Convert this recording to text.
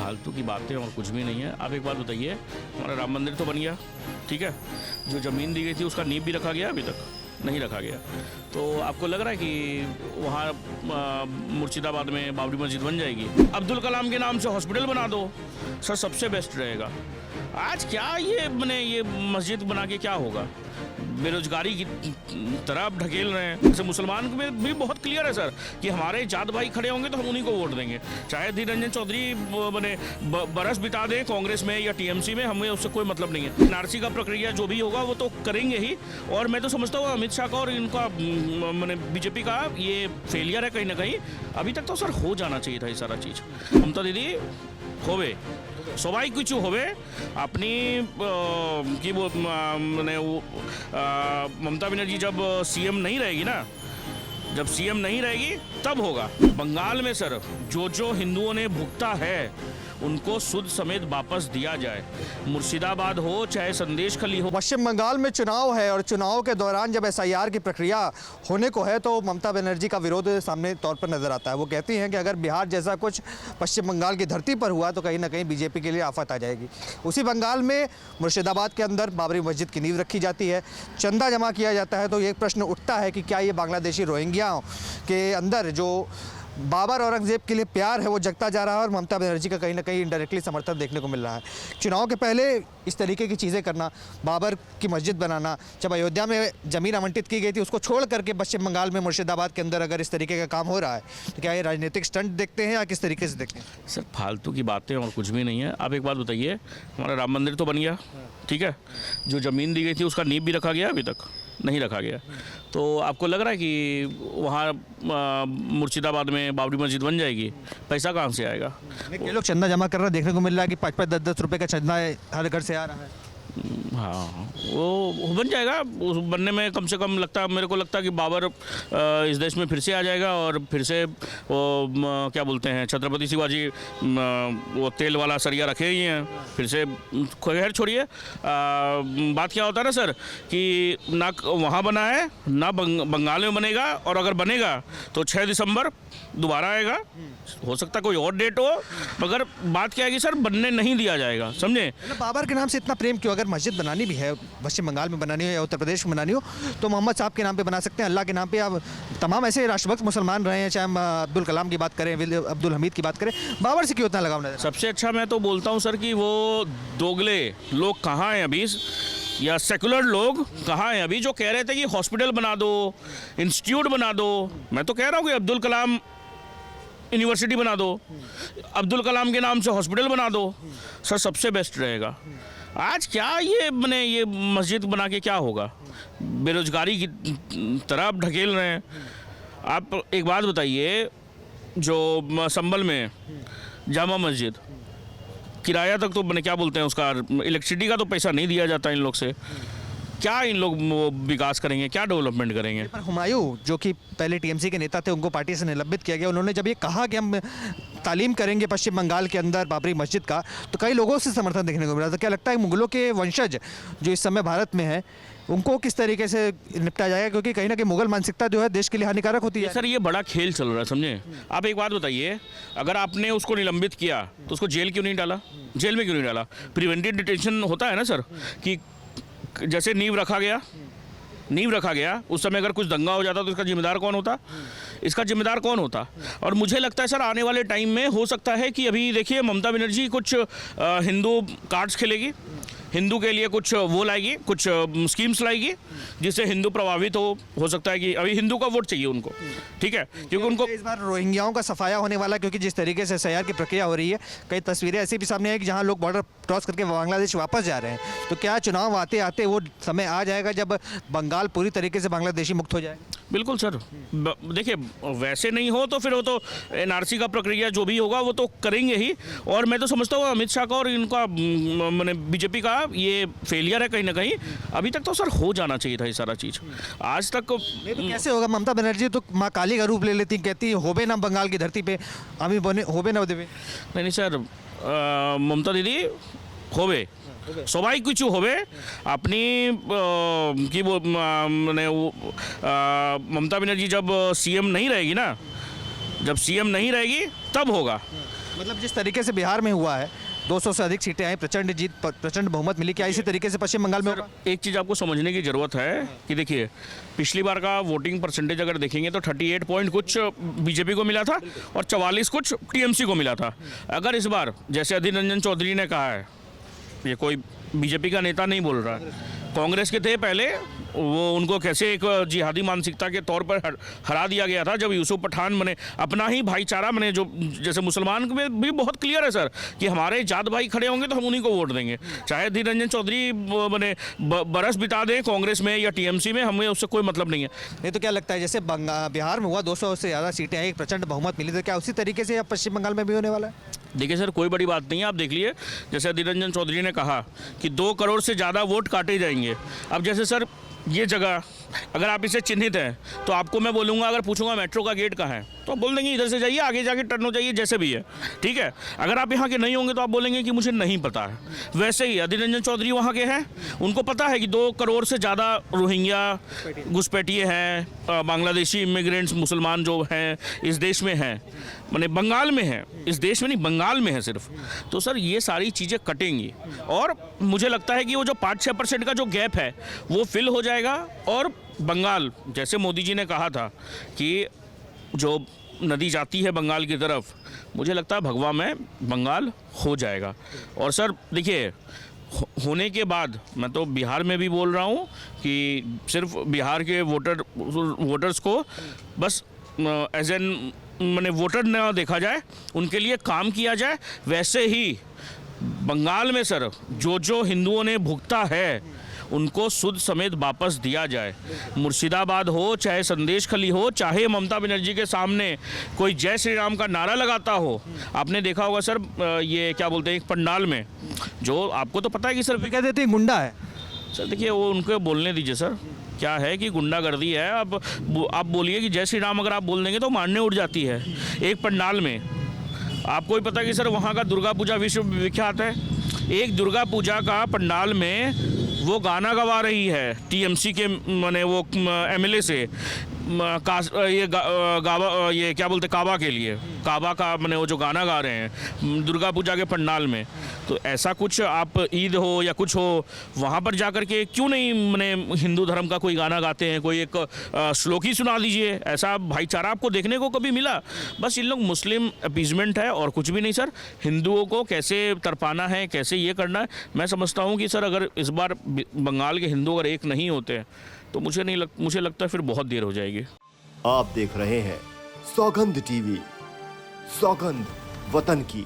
फालतू की बातें और कुछ भी नहीं है। आप एक बात बताइए, हमारा राम मंदिर तो बन गया, ठीक है, जो ज़मीन दी गई थी उसका नींव भी रखा गया, अभी तक नहीं रखा गया। तो आपको लग रहा है कि वहाँ मुर्शिदाबाद में बाबरी मस्जिद बन जाएगी? अब्दुल कलाम के नाम से हॉस्पिटल बना दो सर, सबसे बेस्ट रहेगा। आज क्या ये मस्जिद बना के क्या होगा? बेरोजगारी की तरफ ढकेल रहे हैं। जैसे मुसलमान में भी बहुत क्लियर है सर कि हमारे जात भाई खड़े होंगे तो हम उन्हीं को वोट देंगे, चाहे अधीर रंजन चौधरी बरस बिता दें कांग्रेस में या टीएमसी में, हमें उससे कोई मतलब नहीं है। एनआरसी का प्रक्रिया जो भी होगा वो तो करेंगे ही। और मैं तो समझता हूँ अमित शाह का और इनका मैंने बीजेपी का ये फेलियर है कहीं ना कहीं। अभी तक तो सर हो जाना चाहिए था ये सारा चीज़। ममता दीदी होवे সবাই কিছু হবে আপনি কি মানে ममता बनर्जी जब सीएम नहीं रहेगी ना, जब सीएम नहीं रहेगी तब होगा। बंगाल में सर जो हिंदुओं ने भुगता है उनको सुद समेत वापस दिया जाए, मुर्शिदाबाद हो चाहे संदेश खली हो। पश्चिम बंगाल में चुनाव है और चुनाव के दौरान जब एसआईआर की प्रक्रिया होने को है तो ममता बनर्जी का विरोध सामने तौर पर नजर आता है। वो कहती हैं कि अगर बिहार जैसा कुछ पश्चिम बंगाल की धरती पर हुआ तो कहीं ना कहीं बीजेपी के लिए आफत आ जाएगी। उसी बंगाल में मुर्शिदाबाद के अंदर बाबरी मस्जिद की नींव रखी जाती है, चंदा जमा किया जाता है। तो ये प्रश्न उठता है कि क्या ये बांग्लादेशी रोहिंग्या के अंदर जो बाबर औरंगजेब के लिए प्यार है वो जगता जा रहा है और ममता बनर्जी का कहीं ना कहीं इनडायरेक्टली समर्थन देखने को मिल रहा है। चुनाव के पहले इस तरीके की चीज़ें करना, बाबर की मस्जिद बनाना, जब अयोध्या में ज़मीन आवंटित की गई थी उसको छोड़ करके पश्चिम बंगाल में मुर्शिदाबाद के अंदर अगर इस तरीके का काम हो रहा है तो क्या ये राजनीतिक स्टंट देखते हैं या किस तरीके से देखते हैं? सर फालतू की बातें और कुछ भी नहीं है। आप एक बात बताइए, हमारा राम मंदिर तो बन गया, ठीक है, जो ज़मीन दी गई थी उसका नींव भी रखा गया, अभी तक नहीं रखा गया। तो आपको लग रहा है कि वहाँ मुर्शिदाबाद में बाबरी मस्जिद बन जाएगी? पैसा कहाँ से आएगा? ये लोग चंदा जमा कर रहे हैं, देखने को मिल रहा है कि 5-5, 10-10 रुपये का चंदा हर घर से आ रहा है। हाँ, वो बन जाएगा। उस बनने में कम से कम मेरे को लगता है कि बाबर इस देश में फिर से आ जाएगा और फिर से वो क्या बोलते हैं छत्रपति शिवाजी वो तेल वाला सरिया रखे ही हैं फिर से। खैर छोड़िए, बात क्या होता है ना सर कि ना वहाँ बना है ना बंगाल में बनेगा, और अगर बनेगा तो 6 दिसंबर दोबारा आएगा। हो सकता है कोई और डेट हो, मगर बात क्या है कि सर बनने नहीं दिया जाएगा, समझे? बाबर के नाम से इतना प्रेम क्यों? अगर मस्जिद बनानी भी है, पश्चिम बंगाल में बनानी हो या उत्तर प्रदेश में बनानी हो, तो मोहम्मद साहब के नाम पे बना सकते हैं, अल्लाह के नाम पे। आप तमाम ऐसे राष्ट्रभक्त मुसलमान रहे हैं, चाहे हम अब्दुल कलाम की बात करें, अब्दुल हमीद की बात करें, बाबर से क्यों इतना लगाव नजर? सबसे अच्छा मैं तो बोलता हूँ सर कि वो दोगले लोग कहाँ हैं अभी, या सेकुलर लोग कहाँ हैं अभी, जो कह रहे थे कि हॉस्पिटल बना दो, इंस्टीट्यूट बना दो। मैं तो कह रहा हूँ कि अब्दुल कलाम यूनिवर्सिटी बना दो, अब्दुल कलाम के नाम से हॉस्पिटल बना दो सर, सबसे बेस्ट रहेगा। आज क्या ये मस्जिद बना के क्या होगा? बेरोजगारी की तरफ ढकेल रहे हैं। आप एक बात बताइए, जो संभल में जामा मस्जिद किराया तक तो क्या बोलते हैं उसका, इलेक्ट्रिसिटी का तो पैसा नहीं दिया जाता इन लोग से। क्या इन लोग विकास करेंगे, क्या डेवलपमेंट करेंगे? पर हुमायूं जो कि पहले टीएमसी के नेता थे, उनको पार्टी से निलंबित किया गया। उन्होंने जब ये कहा कि हम तालीम करेंगे पश्चिम बंगाल के अंदर बाबरी मस्जिद का, तो कई लोगों से समर्थन देखने को मिला। तो क्या लगता है मुगलों के वंशज जो इस समय भारत में है उनको किस तरीके से निपटा जाएगा? क्योंकि कहीं ना कहीं मुगल मानसिकता जो है देश के लिए हानिकारक होती है। सर ये बड़ा खेल चल रहा है, समझे? आप एक बात बताइए, अगर आपने उसको निलंबित किया तो उसको जेल क्यों नहीं डाला? जेल में क्यों नहीं डाला? प्रिवेंटिव डिटेंशन होता है ना सर, कि जैसे नींव रखा गया, उस समय अगर कुछ दंगा हो जाता तो इसका जिम्मेदार कौन होता? इसका जिम्मेदार कौन होता? और मुझे लगता है सर आने वाले टाइम में हो सकता है कि अभी देखिए ममता बनर्जी कुछ हिंदू कार्ड्स खेलेगी, हिंदू के लिए कुछ वो लाएगी, कुछ स्कीम्स लाएगी जिससे हिंदू प्रभावित हो सकता है कि अभी हिंदू का वोट चाहिए उनको, ठीक है, क्योंकि उनको इस बार रोहिंग्याओं का सफाया होने वाला है। क्योंकि जिस तरीके से एसआईआर की प्रक्रिया हो रही है, कई तस्वीरें ऐसी भी सामने आई कि जहां लोग बॉर्डर क्रॉस करके बांग्लादेश वापस जा रहे हैं। तो क्या चुनाव आते आते वो समय आ जाएगा जब बंगाल पूरी तरीके से बांग्लादेशी मुक्त हो जाएगा? बिल्कुल सर, देखिए वैसे नहीं हो तो फिर वो तो एनआरसी का प्रक्रिया जो भी होगा वो तो करेंगे ही। और मैं तो समझता हूँ अमित शाह का और इनका मैंने बीजेपी का ये फेलियर है कहीं ना कहीं। अभी तक तो सर हो जाना चाहिए था ये सारा चीज़, आज तक नहीं तो कैसे होगा? ममता बनर्जी तो माँ काली का रूप ले लेती, कहती होबे ना बंगाल की धरती पे আমি বনে होबे ना देवे। नहीं सर, ममता दीदी होबे, সবাই কিছু হবে। আপনি কি মানে ममता बनर्जी जब सीएम नहीं रहेगी ना, जब सीएम नहीं रहेगी तब होगा। मतलब जिस तरीके से बिहार में हुआ है 200 से अधिक सीटें आई, प्रचंड जीत, प्रचंड बहुमत मिली, क्या इसी तरीके से पश्चिम बंगाल में होगा? एक चीज़ आपको समझने की ज़रूरत है कि देखिए, पिछली बार का वोटिंग परसेंटेज अगर देखेंगे तो 38 पॉइंट कुछ बीजेपी को मिला था और 44 कुछ टीएमसी को मिला था। अगर इस बार जैसे अधीर रंजन चौधरी ने कहा है, ये कोई बीजेपी का नेता नहीं बोल रहा है, कांग्रेस के थे पहले, वो उनको कैसे एक जिहादी मानसिकता के तौर पर हरा दिया गया था जब यूसुफ पठान बने, अपना ही भाईचारा बने, जो जैसे मुसलमान में भी बहुत क्लियर है सर कि हमारे जात भाई खड़े होंगे तो हम उन्हीं को वोट देंगे, चाहे अधीर रंजन चौधरी बने बरस बिता दें कांग्रेस में या टीएमसी में, हमें उससे कोई मतलब नहीं है। नहीं तो क्या लगता है जैसे बिहार में हुआ 200 से ज़्यादा सीटें आई, प्रचंड बहुमत मिली, तो क्या उसी तरीके से अब पश्चिम बंगाल में भी होने वाला है? देखिए सर, कोई बड़ी बात नहीं है। आप देख लिए जैसे अधीर रंजन चौधरी ने कहा कि 2 करोड़ से ज़्यादा वोट काटे जाएंगे। अब जैसे सर ये जगह अगर आप इसे चिन्हित हैं तो आपको मैं बोलूँगा, अगर पूछूंगा मेट्रो का गेट कहाँ है तो आप बोल देंगे इधर से जाइए, आगे जाके टर्न हो जाइए, जैसे भी है, ठीक है। अगर आप यहाँ के नहीं होंगे तो आप बोलेंगे कि मुझे नहीं पता है। वैसे ही अधीर रंजन चौधरी वहाँ के हैं, उनको पता है कि 2 करोड़ से ज़्यादा रोहिंग्या घुसपैठिए हैं, बांग्लादेशी इमिग्रेंट्स मुसलमान जो हैं इस देश में हैं, माने बंगाल में है, इस देश में नहीं बंगाल में है सिर्फ। तो सर ये सारी चीज़ें कटेंगी और मुझे लगता है कि वो जो 5-6% का जो गैप है वो फिल हो जाएगा और बंगाल, जैसे मोदी जी ने कहा था कि जो नदी जाती है बंगाल की तरफ, मुझे लगता है भगवा में बंगाल हो जाएगा। और सर देखिए, होने के बाद मैं तो बिहार में भी बोल रहा हूँ कि सिर्फ बिहार के वोटर्स को बस एज एन मैंने वोटर न देखा जाए, उनके लिए काम किया जाए। वैसे ही बंगाल में सर जो हिंदुओं ने भुगता है उनको सुद समेत वापस दिया जाए। मुर्शिदाबाद हो, चाहे संदेश खली हो, चाहे ममता बनर्जी के सामने कोई जय श्री राम का नारा लगाता हो। आपने देखा होगा सर, ये क्या बोलते हैं एक पंडाल में, जो आपको तो पता है कि सर कह देते हैं गुंडा है। सर देखिए वो उनको बोलने दीजिए सर, क्या है कि गुंडागर्दी है। अब आप बोलिए कि जय श्री राम अगर आप बोल देंगे तो मारने उठ जाती है। एक पंडाल में आपको ही पता है कि सर वहाँ का दुर्गा पूजा विश्व विख्यात है। एक दुर्गा पूजा का पंडाल में वो गाना गवा रही है टीएमसी के माने वो एमएलए से ये क्या बोलते काबा के लिए, काबा का माने वो जो गाना गा रहे हैं दुर्गा पूजा के पंडाल में। तो ऐसा कुछ आप ईद हो या कुछ हो वहाँ पर जाकर के क्यों नहीं माने हिंदू धर्म का कोई गाना गाते हैं, कोई एक श्लोक ही सुना दीजिए। ऐसा भाईचारा आपको देखने को कभी मिला? बस इन लोग मुस्लिम अपीजमेंट है और कुछ भी नहीं सर। हिंदुओं को कैसे तरपाना है, कैसे ये करना है, मैं समझता हूँ कि सर अगर इस बार बंगाल के हिंदू अगर एक नहीं होते तो मुझे लगता है फिर बहुत देर हो जाएगी। आप देख रहे हैं सौगंध टीवी, सौगंध वतन की।